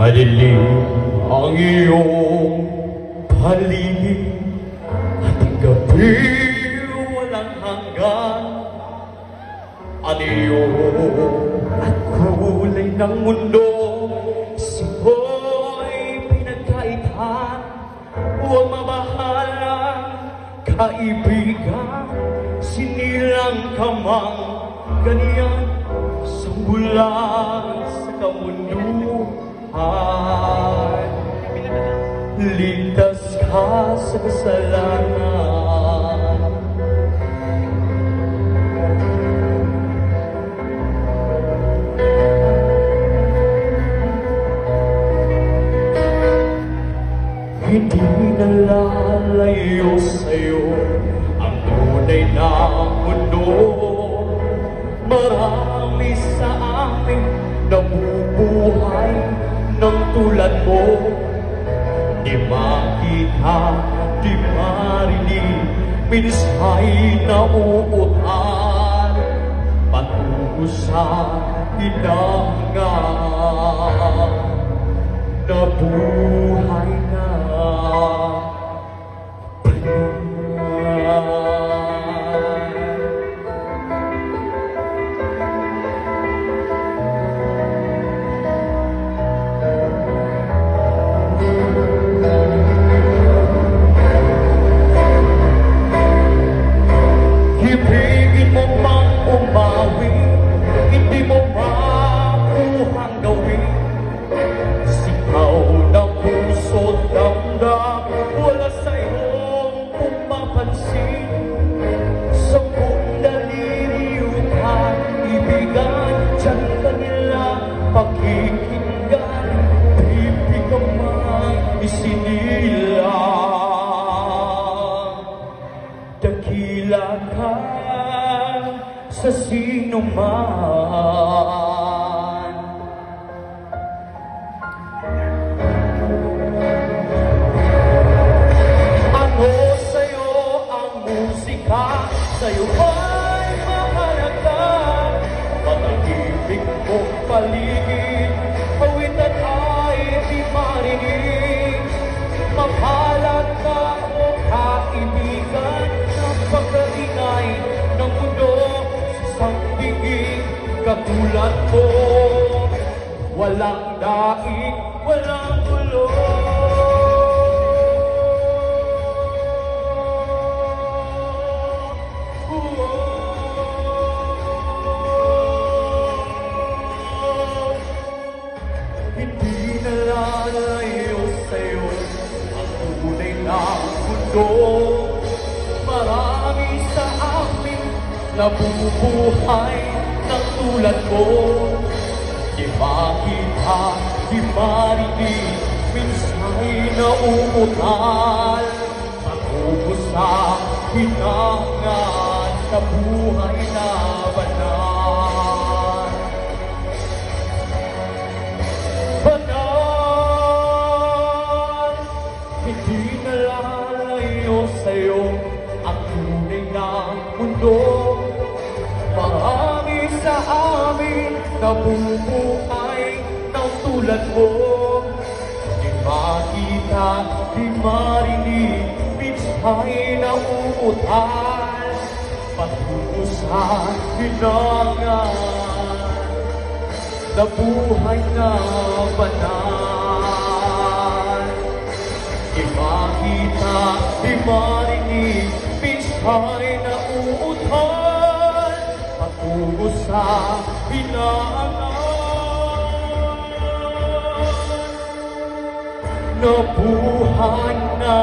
Madilim ang iyong paligid at gabi walang hanggan. Anyo at kulay ng mundo, simo'y pinagkaitan. Huwag mabahalang kaibigan, sinilang ka mang ganyan sa bulan sa kamunduhan. Ligtas ka sa kasalanan. Hindi nalalayo sa'yo ang tunay na mundo. Marami sa amin nabubuhay ng tulad mo. Di makita, di marinig, minsay nauutan patungo sa hinangan na buhay na ibigin mo pang umawi, hindi mo makuhang gawin. Sikaw na puso't damdam, wala sa iyong pumapansin. Sa kung naliliw ka, ibigan, diyan ka nila pakikinggan. Pipi ka man isinilang, dakila ka sa sino man. Ano sa'yo ang musika? Sa'yo ay mahalaga. Matahimik mong paligid, awitan ay di marinig. Mapalat na o kaibigan, napakaingay ng mundo sa sandigig. Katulad mo, walang daig, walang gulo. Hindi nalalayo sa'yo ang tunay na mundo. Marami sa amin nabubuhay ng tulad mo. Di makita, di marinig, minsay nauutal patungo sa hinangan na buhay na banal. Banal, hindi nalalayo sa'yo ang tunay na mundo. Marami sa amin nabubuhay ng tulad mo. Di makita, di marinig, minsay nauutal patungo sa hinangan na buhay na banal. Di makita, di marinig, minsay nauutal patungo sa hinangan na buhay na